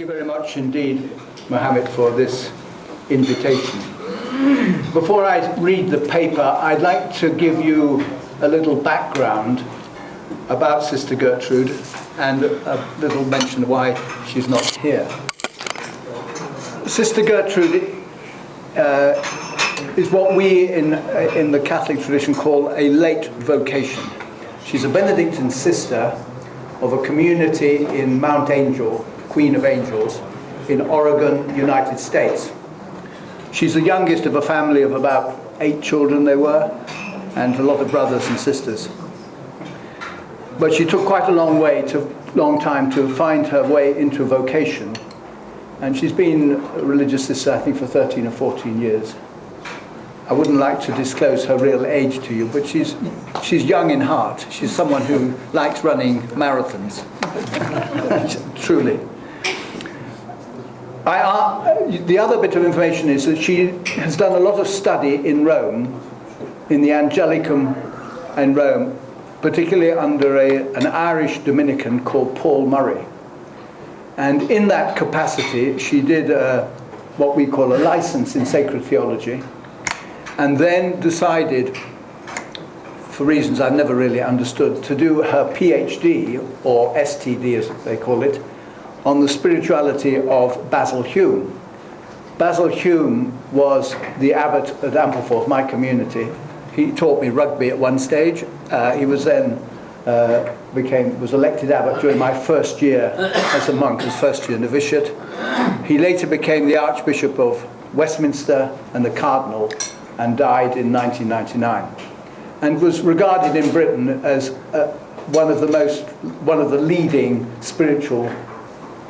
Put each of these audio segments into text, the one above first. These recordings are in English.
you very much indeed, Mohammed, for this invitation. Before I read the paper, I'd like to give you a little background about Sister Gertrude and a little mention of why she's not here. Sister Gertrude is what we in the Catholic tradition call a late vocation. She's a Benedictine sister of a community in Mount Angel, Queen of Angels, in Oregon, United States. She's the youngest of a family of about 8 children they were, and a lot of brothers and sisters. But she took quite a long time to find her way into vocation. And she's been a religious sister, I think, for 13 or 14 years. I wouldn't like to disclose her real age to you, but she's young in heart. She's someone who likes running marathons, truly. The other bit of information is that she has done a lot of study in Rome, in the Angelicum in Rome, particularly under an Irish Dominican called Paul Murray. And in that capacity, she did what we call a license in sacred theology, and then decided, for reasons I've never really understood, to do her PhD, or STD as they call it, on the spirituality of Basil Hume. Basil Hume was the abbot at Ampleforth, my community. He taught me rugby at one stage. He was then was elected abbot during my first year as a monk, his first year novitiate. He later became the Archbishop of Westminster and the Cardinal, and died in 1999, and was regarded in Britain as one of the leading spiritual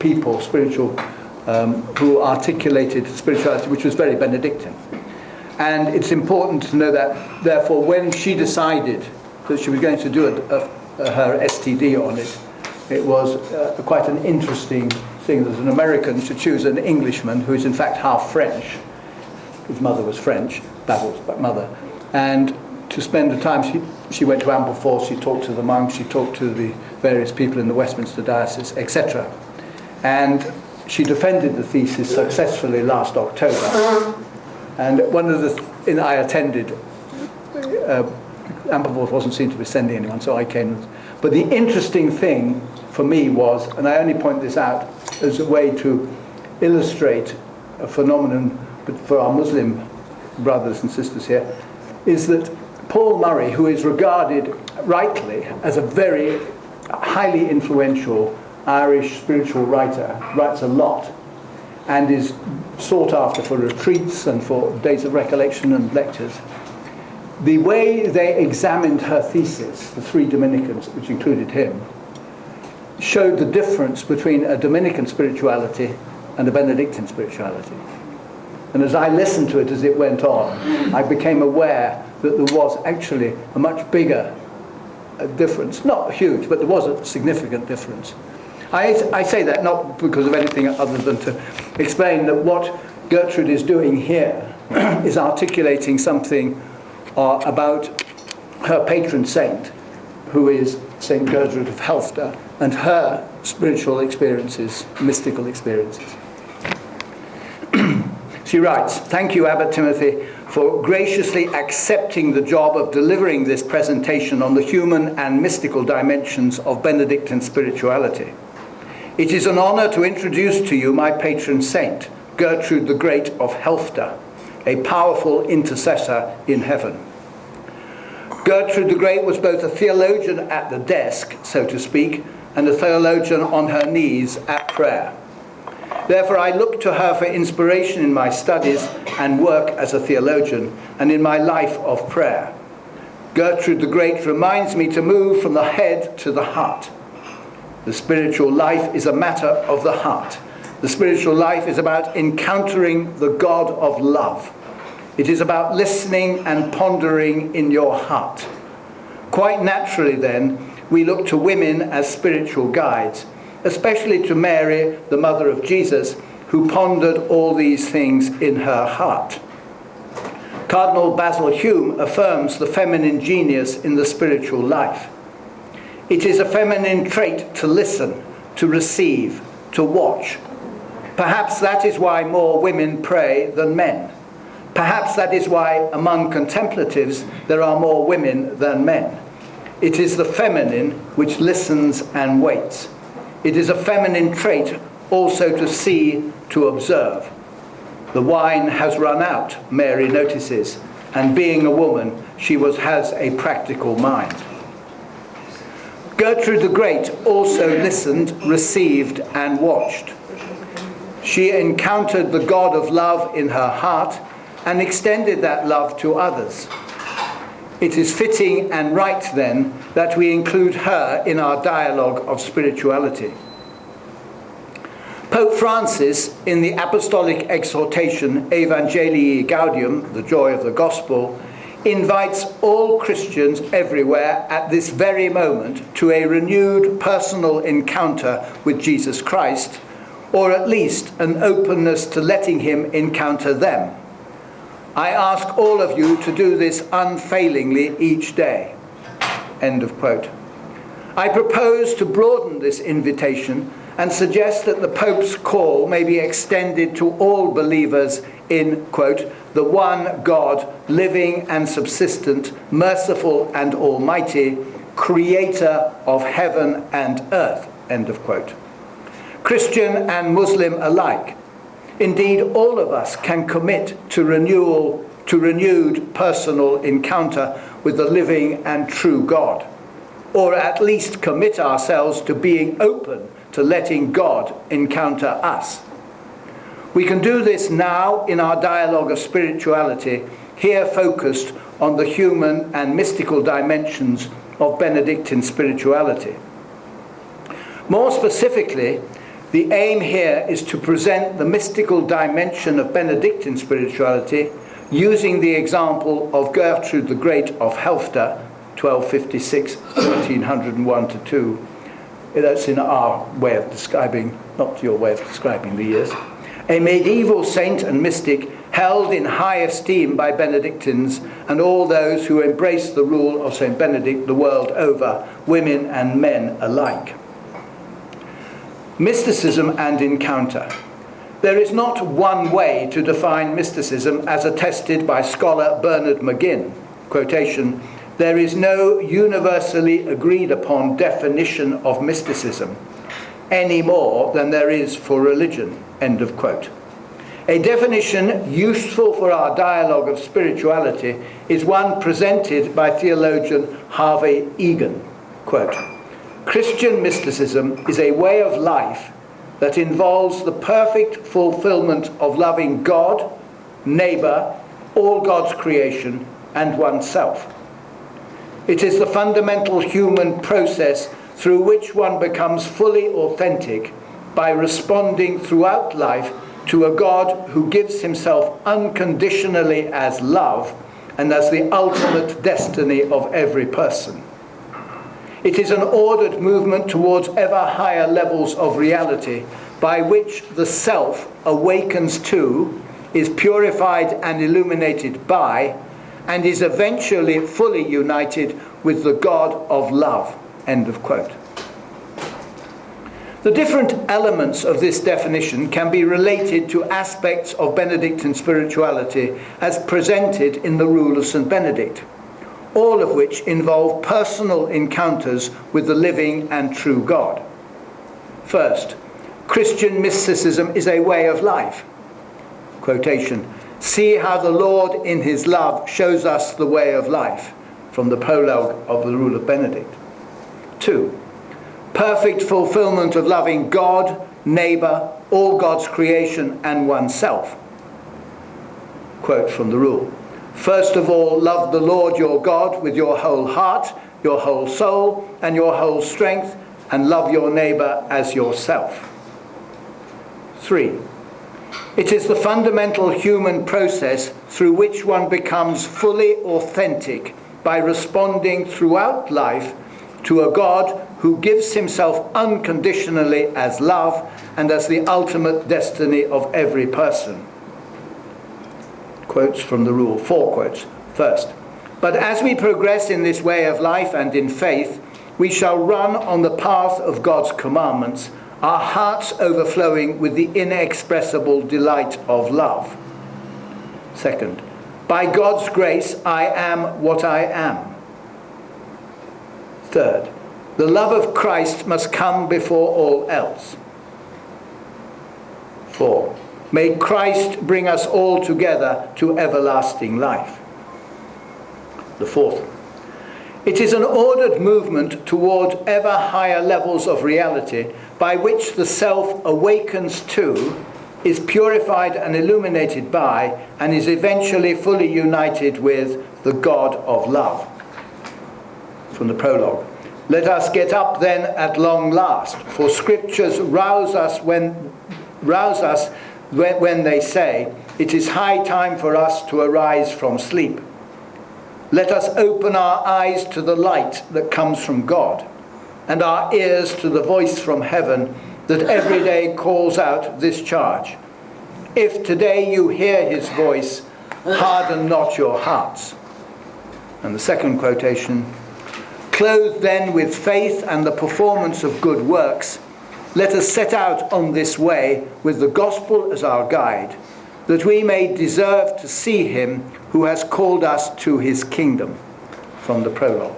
people, who articulated spirituality, which was very Benedictine. And it's important to know that, therefore, when she decided that she was going to do her STD on it, it was quite an interesting thing that an American should choose an Englishman who is in fact half French. His mother was French, Basil's mother, and to spend the time, she went to Ampleforth, she talked to the monks, she talked to the various people in the Westminster diocese, etc. And she defended the thesis successfully last October. And I attended, Ampleforth wasn't seen to be sending anyone, so I came. But the interesting thing for me was, and I only point this out as a way to illustrate a phenomenon for our Muslim brothers and sisters here, is that Paul Murray, who is regarded rightly as a very highly influential Irish spiritual writer, writes a lot and is sought after for retreats and for days of recollection and lectures. The way they examined her thesis, the 3 Dominicans, which included him, showed the difference between a Dominican spirituality and a Benedictine spirituality. And as I listened to it as it went on, I became aware that there was actually a much bigger difference. Not huge, but there was a significant difference. I say that not because of anything other than to explain that what Gertrude is doing here is articulating something about her patron saint, who is St Gertrude of Helfta, and her spiritual experiences, mystical experiences. She writes, "Thank you, Abbot Timothy, for graciously accepting the job of delivering this presentation on the human and mystical dimensions of Benedictine spirituality. It is an honor to introduce to you my patron saint, Gertrude the Great of Helfta, a powerful intercessor in heaven. Gertrude the Great was both a theologian at the desk, so to speak, and a theologian on her knees at prayer. Therefore, I look to her for inspiration in my studies and work as a theologian, and in my life of prayer. Gertrude the Great reminds me to move from the head to the heart. The spiritual life is a matter of the heart. The spiritual life is about encountering the God of love. It is about listening and pondering in your heart. Quite naturally, then, we look to women as spiritual guides, especially to Mary, the mother of Jesus, who pondered all these things in her heart. Cardinal Basil Hume affirms the feminine genius in the spiritual life. It is a feminine trait to listen, to receive, to watch. Perhaps that is why more women pray than men. Perhaps that is why among contemplatives there are more women than men. It is the feminine which listens and waits. It is a feminine trait also to see, to observe. The wine has run out, Mary notices, and being a woman, she has a practical mind. Gertrude the Great also listened, received, and watched. She encountered the God of love in her heart and extended that love to others. It is fitting and right, then, that we include her in our dialogue of spirituality. Pope Francis, in the apostolic exhortation Evangelii Gaudium, the joy of the gospel, invites all Christians everywhere at this very moment to a renewed personal encounter with Jesus Christ, or at least an openness to letting him encounter them. I ask all of you to do this unfailingly each day. End of quote. I propose to broaden this invitation and suggest that the Pope's call may be extended to all believers in, quote, the one God, living and subsistent, merciful and almighty, creator of heaven and earth, end of quote. Christian and Muslim alike. Indeed, all of us can commit to renewed personal encounter with the living and true God, or at least commit ourselves to being open to letting God encounter us. We can do this now in our dialogue of spirituality, here focused on the human and mystical dimensions of Benedictine spirituality. More specifically, the aim here is to present the mystical dimension of Benedictine spirituality using the example of Gertrude the Great of Helfta, 1256, 1301-2. That's in our way of describing, not your way of describing the years. A medieval saint and mystic held in high esteem by Benedictines and all those who embrace the rule of St. Benedict the world over, women and men alike. Mysticism and encounter. There is not one way to define mysticism as attested by scholar Bernard McGinn. Quotation, there is no universally agreed upon definition of mysticism, any more than there is for religion, end of quote. A definition useful for our dialogue of spirituality is one presented by theologian Harvey Egan. Quote, Christian mysticism is a way of life that involves the perfect fulfillment of loving God, neighbour, all God's creation, and oneself. It is the fundamental human process through which one becomes fully authentic by responding throughout life to a God who gives himself unconditionally as love and as the ultimate destiny of every person. It is an ordered movement towards ever higher levels of reality by which the self awakens to, is purified and illuminated by, and is eventually fully united with the God of love. End of quote. The different elements of this definition can be related to aspects of Benedictine spirituality as presented in the Rule of St. Benedict, all of which involve personal encounters with the living and true God. First, Christian mysticism is a way of life. Quotation, see how the Lord in his love shows us the way of life, from the prologue of the Rule of Benedict. 2. Perfect fulfillment of loving God, neighbour, all God's creation, and oneself. Quote from the Rule. First of all, love the Lord your God with your whole heart, your whole soul, and your whole strength, and love your neighbour as yourself. 3. It is the fundamental human process through which one becomes fully authentic by responding throughout life to a God who gives himself unconditionally as love and as the ultimate destiny of every person. Quotes from the Rule, 4 quotes. First, but as we progress in this way of life and in faith, we shall run on the path of God's commandments, our hearts overflowing with the inexpressible delight of love. Second, by God's grace, I am what I am. Third, the love of Christ must come before all else. 4, may Christ bring us all together to everlasting life. The fourth, it is an ordered movement toward ever higher levels of reality by which the self awakens to, is purified and illuminated by, and is eventually fully united with the God of love. From the prologue. Let us get up then at long last, for scriptures rouse us when they say, it is high time for us to arise from sleep. Let us open our eyes to the light that comes from God, and our ears to the voice from heaven that every day calls out this charge. If today you hear his voice, harden not your hearts. And the second quotation, clothed then with faith and the performance of good works, let us set out on this way with the gospel as our guide, that we may deserve to see him who has called us to his kingdom. From the prologue.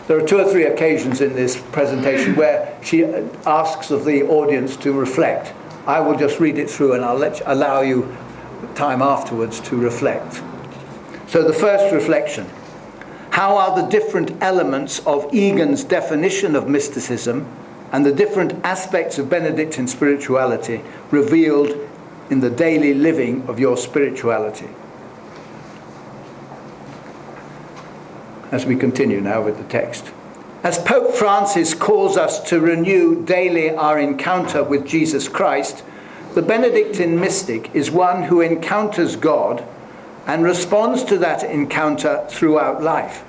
There are 2 or 3 occasions in this presentation where she asks of the audience to reflect. I will just read it through and I'll allow you time afterwards to reflect. So the first reflection. How are the different elements of Egan's definition of mysticism and the different aspects of Benedictine spirituality revealed in the daily living of your spirituality? As we continue now with the text. As Pope Francis calls us to renew daily our encounter with Jesus Christ, the Benedictine mystic is one who encounters God and responds to that encounter throughout life.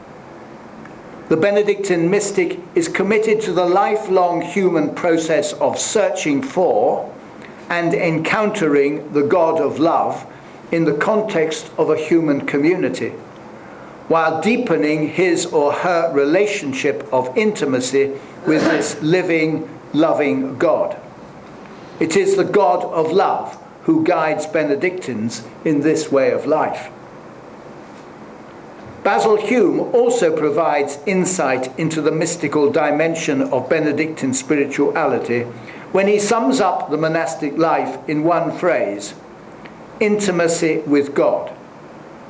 The Benedictine mystic is committed to the lifelong human process of searching for and encountering the God of love in the context of a human community, while deepening his or her relationship of intimacy with this living, loving God. It is the God of love who guides Benedictines in this way of life. Basil Hume also provides insight into the mystical dimension of Benedictine spirituality when he sums up the monastic life in one phrase: intimacy with God.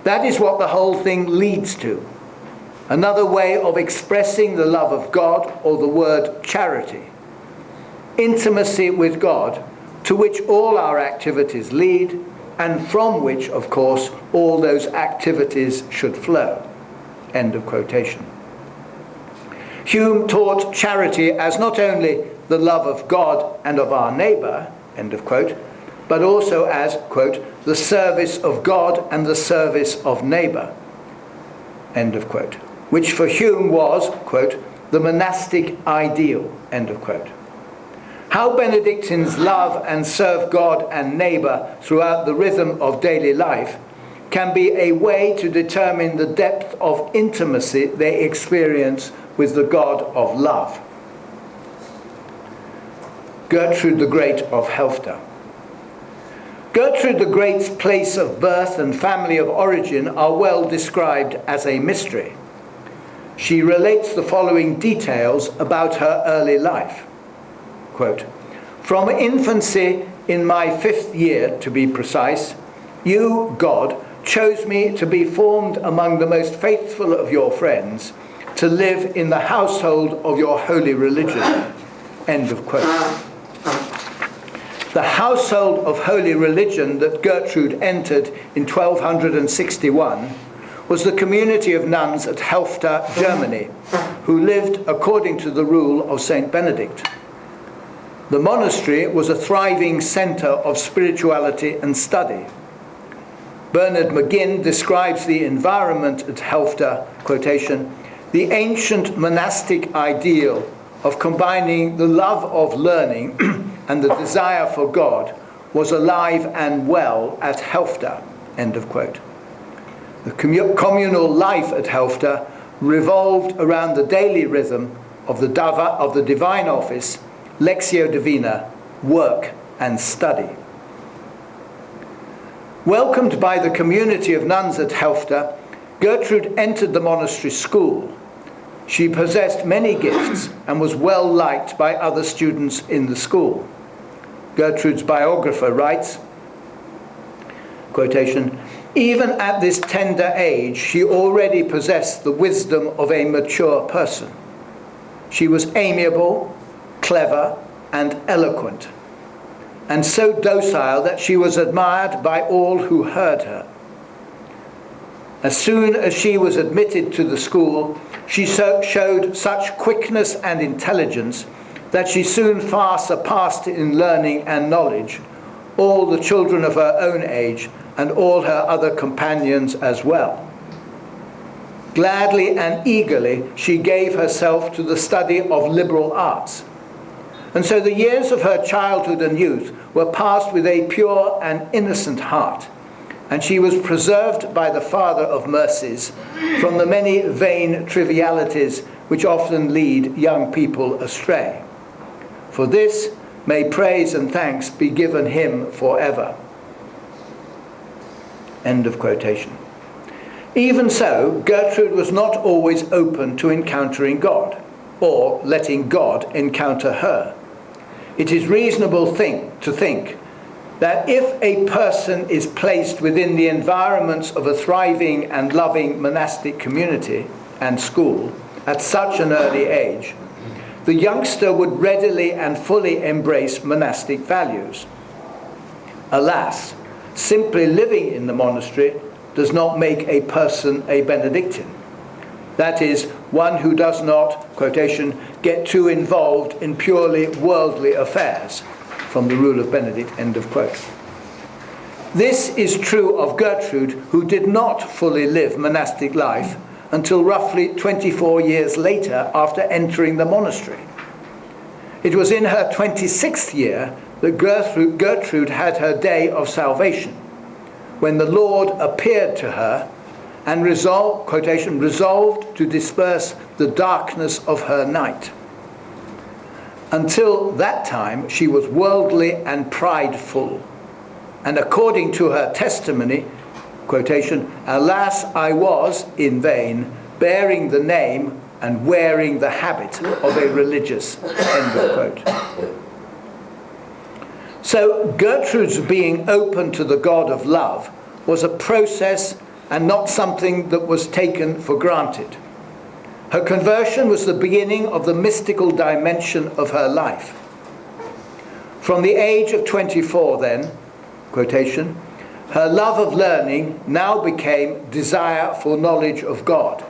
That is what the whole thing leads to. Another way of expressing the love of God, or the word charity. Intimacy with God, to which all our activities lead, and from which, of course, all those activities should flow. End of quotation. Hume taught charity as not only the love of God and of our neighbour, end of quote, but also as, quote, the service of God and the service of neighbour, end of quote, which for Hume was, quote, the monastic ideal, end of quote. How Benedictines love and serve God and neighbour throughout the rhythm of daily life can be a way to determine the depth of intimacy they experience with the God of love. Gertrude the Great of Helfta. Gertrude the Great's place of birth and family of origin are well described as a mystery. She relates the following details about her early life. Quote, from infancy, in my 5th year to be precise, you, God, chose me to be formed among the most faithful of your friends, to live in the household of your holy religion. End of quote. The household of holy religion that Gertrude entered in 1261 was the community of nuns at Helfta, Germany, who lived according to the rule of Saint Benedict. The monastery was a thriving centre of spirituality and study. Bernard McGinn describes the environment at Helfta, quotation, the ancient monastic ideal of combining the love of learning and the desire for God was alive and well at Helfta, end of quote. The communal life at Helfta revolved around the daily rhythm of the divine office Lectio Divina, work and study. Welcomed by the community of nuns at Helfta, Gertrude entered the monastery school. She possessed many gifts and was well liked by other students in the school. Gertrude's biographer writes, quotation, "Even at this tender age, she already possessed the wisdom of a mature person. She was amiable, clever, and eloquent, and so docile that she was admired by all who heard her. As soon as she was admitted to the school, she showed such quickness and intelligence that she soon far surpassed in learning and knowledge all the children of her own age and all her other companions as well. Gladly and eagerly she gave herself to the study of liberal arts. And so the years of her childhood and youth were passed with a pure and innocent heart, and she was preserved by the Father of Mercies from the many vain trivialities which often lead young people astray. For this may praise and thanks be given him forever." End of quotation. Even so, Gertrude was not always open to encountering God, or letting God encounter her. It is reasonable to think that if a person is placed within the environments of a thriving and loving monastic community and school at such an early age, the youngster would readily and fully embrace monastic values. Alas, simply living in the monastery does not make a person a Benedictine. That is, one who does not, quotation, get too involved in purely worldly affairs, from the Rule of Benedict, end of quote. This is true of Gertrude, who did not fully live monastic life until roughly 24 years later after entering the monastery. It was in her 26th year that Gertrude had her day of salvation, when the Lord appeared to her and resolved to disperse the darkness of her night. Until that time, she was worldly and prideful, and according to her testimony, quotation, "Alas, I was, in vain, bearing the name and wearing the habit of a religious," end of quote. So Gertrude's being open to the God of love was a process and not something that was taken for granted. Her conversion was the beginning of the mystical dimension of her life. From the age of 24 then, quotation, "her love of learning now became desire for knowledge of God.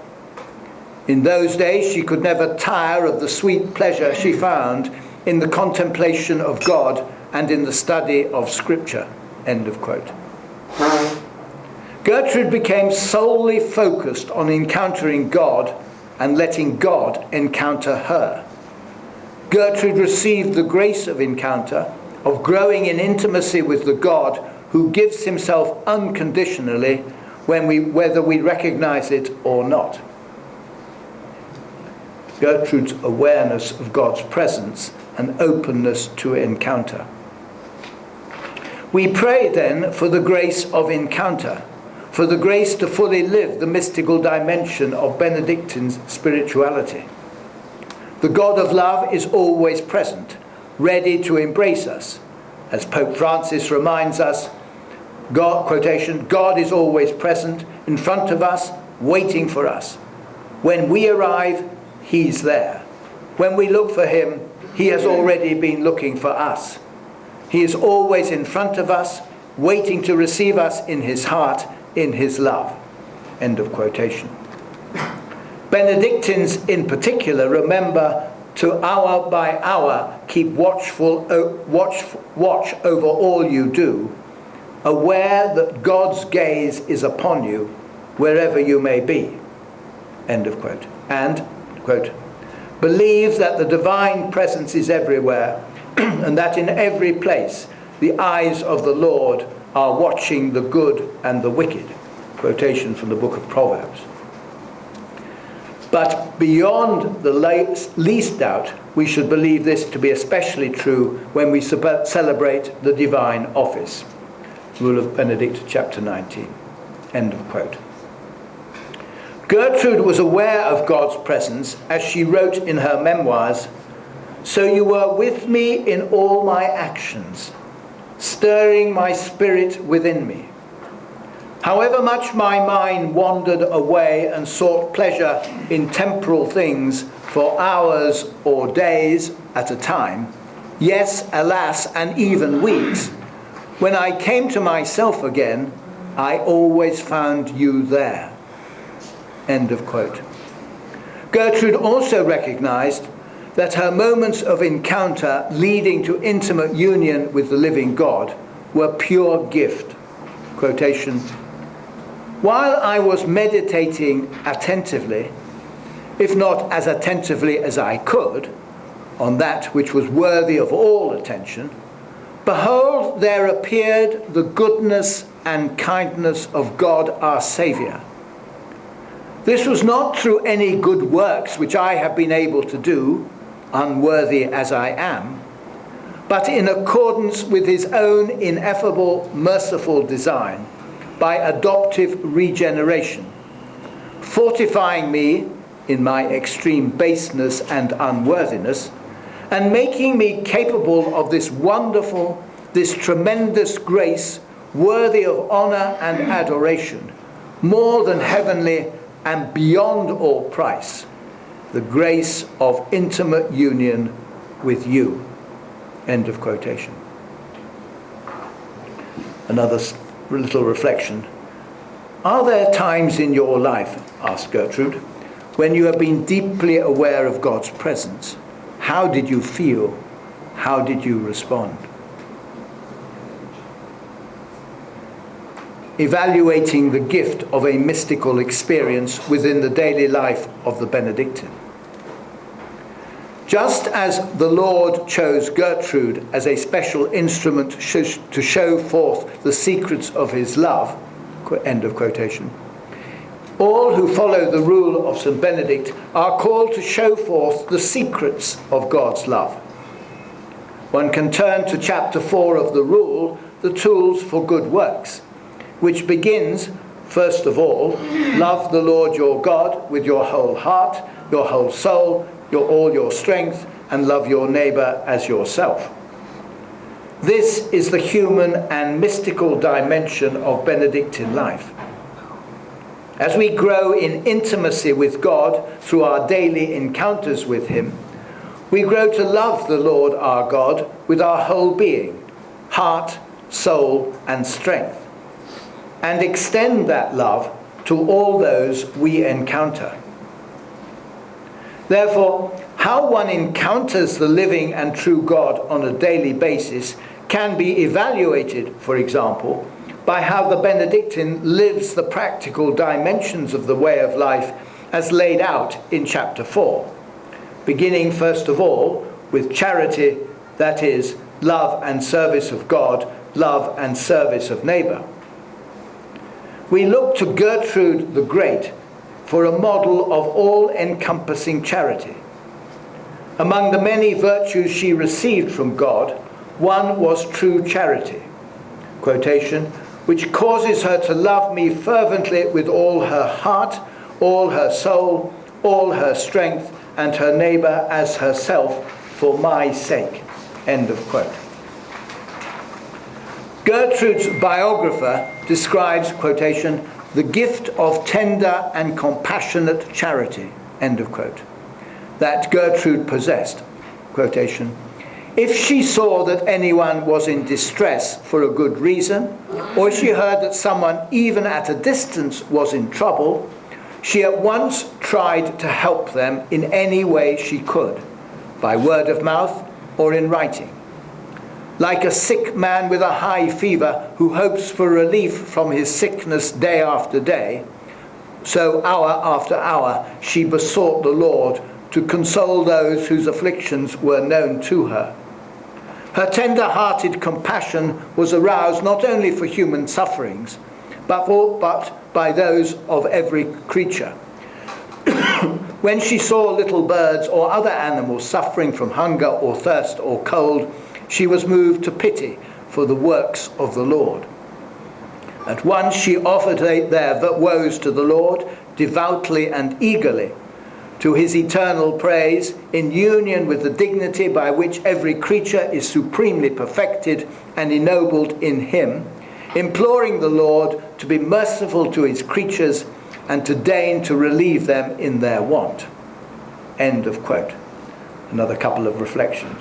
In those days she could never tire of the sweet pleasure she found in the contemplation of God and in the study of Scripture," end of quote. Gertrude became solely focused on encountering God and letting God encounter her. Gertrude received the grace of encounter, of growing in intimacy with the God who gives himself unconditionally whether we recognize it or not. Gertrude's awareness of God's presence and openness to encounter. We pray then for the grace of encounter, for the grace to fully live the mystical dimension of Benedictine spirituality. The God of love is always present, ready to embrace us. As Pope Francis reminds us, God, quotation, "God is always present, in front of us, waiting for us. When we arrive, he's there. When we look for him, he has already been looking for us. He is always in front of us, waiting to receive us in his heart, in his love." End of quotation. Benedictines in particular remember to hour by hour keep watch over all you do, aware that God's gaze is upon you wherever you may be. End of quote. And, quote, "believe that the divine presence is everywhere and that in every place the eyes of the Lord are watching the good and the wicked." Quotation from the book of Proverbs. But beyond the least doubt, we should believe this to be especially true when we celebrate the divine office. Rule of Benedict, chapter 19. End of quote. Gertrude was aware of God's presence as she wrote in her memoirs, "So you were with me in all my actions, stirring my spirit within me. However much my mind wandered away and sought pleasure in temporal things for hours or days at a time, yes, alas, and even weeks, when I came to myself again, I always found you there." End of quote. Gertrude also recognized that her moments of encounter leading to intimate union with the living God were pure gift. Quotation, "While I was meditating attentively, if not as attentively as I could, on that which was worthy of all attention, behold, there appeared the goodness and kindness of God our Saviour. This was not through any good works which I have been able to do, unworthy as I am, but in accordance with his own ineffable, merciful design, by adoptive regeneration, fortifying me in my extreme baseness and unworthiness, and making me capable of this wonderful, this tremendous grace, worthy of honor and adoration, more than heavenly and beyond all price, the grace of intimate union with you." End of quotation. Another little reflection. Are there times in your life, asked Gertrude, when you have been deeply aware of God's presence? How did you feel? How did you respond? Evaluating the gift of a mystical experience within the daily life of the Benedictine. Just as the Lord chose Gertrude as a special instrument to show forth the secrets of his love, end of quotation, all who follow the rule of St. Benedict are called to show forth the secrets of God's love. One can turn to chapter 4 of the rule, the tools for good works, which begins, first of all, love the Lord your God with your whole heart, your whole soul, all your strength, and love your neighbor as yourself. This is the human and mystical dimension of Benedictine life. As we grow in intimacy with God through our daily encounters with him, we grow to love the Lord our God with our whole being, heart, soul, and strength, and extend that love to all those we encounter. Therefore, how one encounters the living and true God on a daily basis can be evaluated, for example, by how the Benedictine lives the practical dimensions of the way of life as laid out in chapter 4, beginning first of all with charity, that is, love and service of God, love and service of neighbor. We look to Gertrude the Great for a model of all-encompassing charity. Among the many virtues she received from God, one was true charity, quotation, which causes her to love me fervently with all her heart, all her soul, all her strength, and her neighbor as herself for my sake. End of quote. Gertrude's biographer describes, quotation, the gift of tender and compassionate charity, end of quote, that Gertrude possessed, quotation. If she saw that anyone was in distress for a good reason, or she heard that someone even at a distance was in trouble, she at once tried to help them in any way she could, by word of mouth or in writing. Like a sick man with a high fever who hopes for relief from his sickness day after day, so hour after hour she besought the Lord to console those whose afflictions were known to her. Her tender-hearted compassion was aroused not only for human sufferings, but by those of every creature. When she saw little birds or other animals suffering from hunger or thirst or cold, she was moved to pity for the works of the Lord. At once she offered their woes to the Lord, devoutly and eagerly, to his eternal praise, in union with the dignity by which every creature is supremely perfected and ennobled in him, imploring the Lord to be merciful to his creatures and to deign to relieve them in their want. End of quote. Another couple of reflections.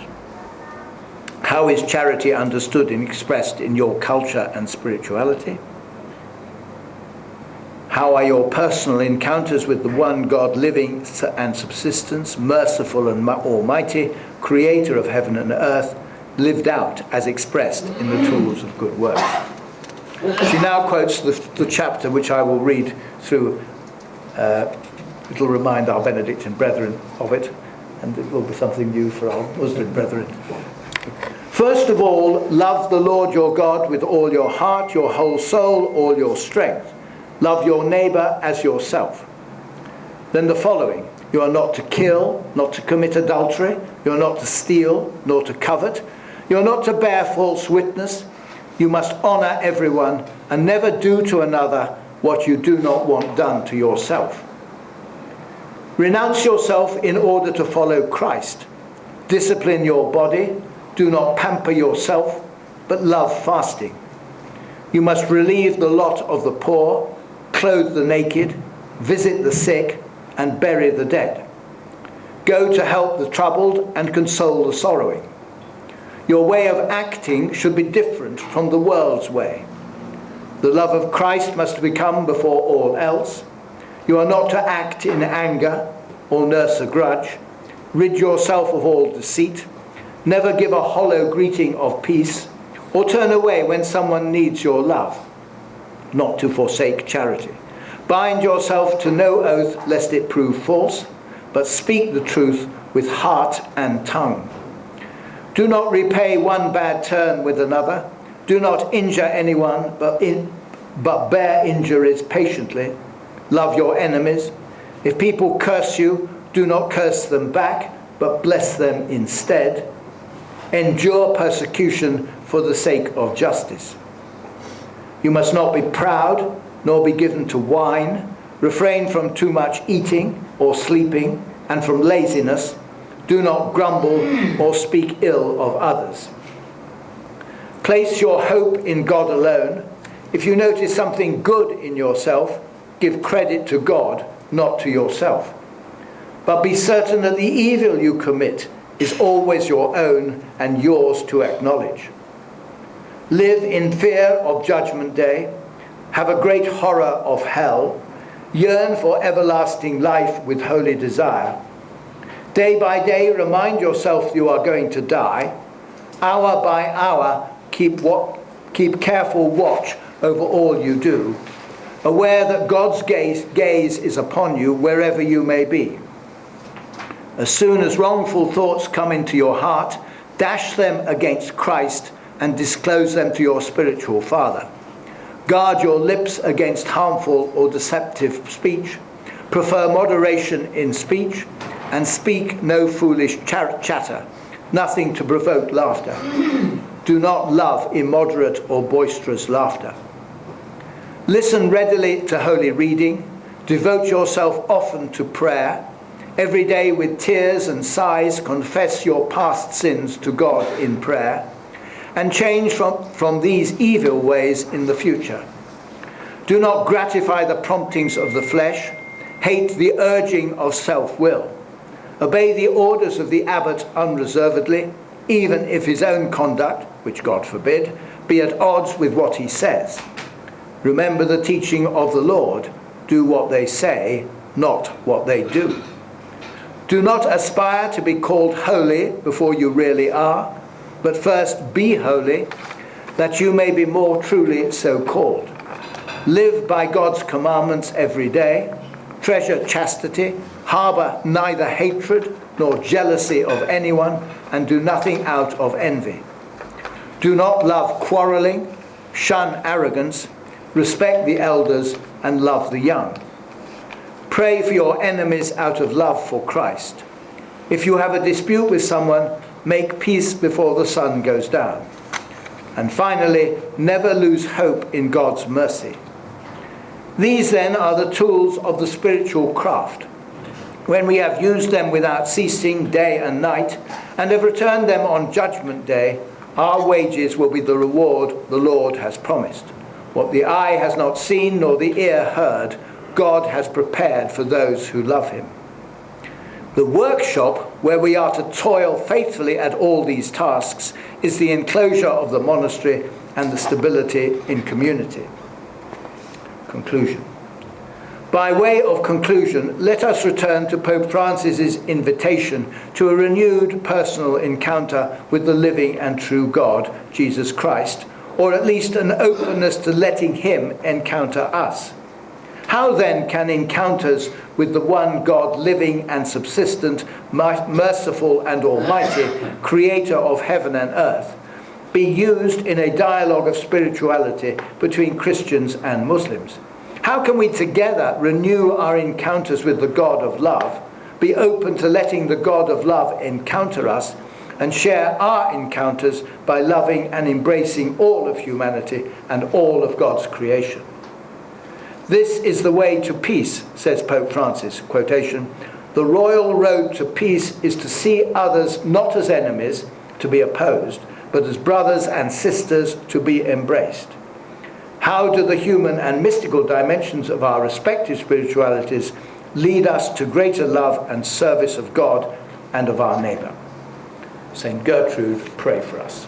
How is charity understood and expressed in your culture and spirituality? How are your personal encounters with the one God, living and subsistence, merciful and almighty, creator of heaven and earth, lived out as expressed in the tools of good works? She now quotes the chapter which I will read through. It will remind our Benedictine brethren of it, and it will be something new for our Muslim brethren. First of all, love the Lord your God with all your heart, your whole soul, all your strength. Love your neighbour as yourself. Then the following: you are not to kill, not to commit adultery, you are not to steal, nor to covet, you are not to bear false witness, you must honour everyone, and never do to another what you do not want done to yourself. Renounce yourself in order to follow Christ. Discipline your body, do not pamper yourself, but love fasting. You must relieve the lot of the poor, clothe the naked, visit the sick, and bury the dead. Go to help the troubled and console the sorrowing. Your way of acting should be different from the world's way. The love of Christ must become before all else. You are not to act in anger or nurse a grudge. Rid yourself of all deceit. Never give a hollow greeting of peace, or turn away when someone needs your love. Not to forsake charity. Bind yourself to no oath lest it prove false, but speak the truth with heart and tongue. Do not repay one bad turn with another. Do not injure anyone, but bear injuries patiently. Love your enemies. If people curse you, do not curse them back, but bless them instead. Endure persecution for the sake of justice. You must not be proud, nor be given to wine. Refrain from too much eating or sleeping, and from laziness. Do not grumble or speak ill of others. Place your hope in God alone. If you notice something good in yourself, give credit to God, not to yourself. But be certain that the evil you commit is always your own and yours to acknowledge. Live in fear of Judgment Day. Have a great horror of hell. Yearn for everlasting life with holy desire. Day by day, remind yourself you are going to die. Hour by hour, keep careful watch over all you do, aware that God's gaze is upon you wherever you may be. As soon as wrongful thoughts come into your heart, dash them against Christ and disclose them to your spiritual Father. Guard your lips against harmful or deceptive speech. Prefer moderation in speech, and speak no foolish chatter, nothing to provoke laughter. Do not love immoderate or boisterous laughter. Listen readily to holy reading. Devote yourself often to prayer. Every day with tears and sighs confess your past sins to God in prayer, and change from these evil ways in the future. Do not gratify the promptings of the flesh. Hate the urging of self-will. Obey the orders of the abbot unreservedly, even if his own conduct, which God forbid, be at odds with what he says. Remember the teaching of the Lord. Do what they say, not what they do. Do not aspire to be called holy before you really are, but first be holy, that you may be more truly so called. Live by God's commandments every day. Treasure chastity. Harbour neither hatred nor jealousy of anyone, and do nothing out of envy. Do not love quarrelling. Shun arrogance. Respect the elders and love the young. Pray for your enemies out of love for Christ. If you have a dispute with someone, make peace before the sun goes down. And finally, never lose hope in God's mercy. These then are the tools of the spiritual craft. When we have used them without ceasing day and night, and have returned them on Judgment Day, our wages will be the reward the Lord has promised. What the eye has not seen nor the ear heard, God has prepared for those who love him. The workshop where we are to toil faithfully at all these tasks is the enclosure of the monastery and the stability in community. Conclusion. By way of conclusion, let us return to Pope Francis's invitation to a renewed personal encounter with the living and true God, Jesus Christ, or at least an openness to letting him encounter us. How then can encounters with the one God, living and subsistent, merciful and almighty, creator of heaven and earth, be used in a dialogue of spirituality between Christians and Muslims? How can we together renew our encounters with the God of love, be open to letting the God of love encounter us, and share our encounters by loving and embracing all of humanity and all of God's creation? This is the way to peace, says Pope Francis, quotation, "The royal road to peace is to see others not as enemies, to be opposed, but as brothers and sisters to be embraced." How do the human and mystical dimensions of our respective spiritualities lead us to greater love and service of God and of our neighbour? St. Gertrude, pray for us.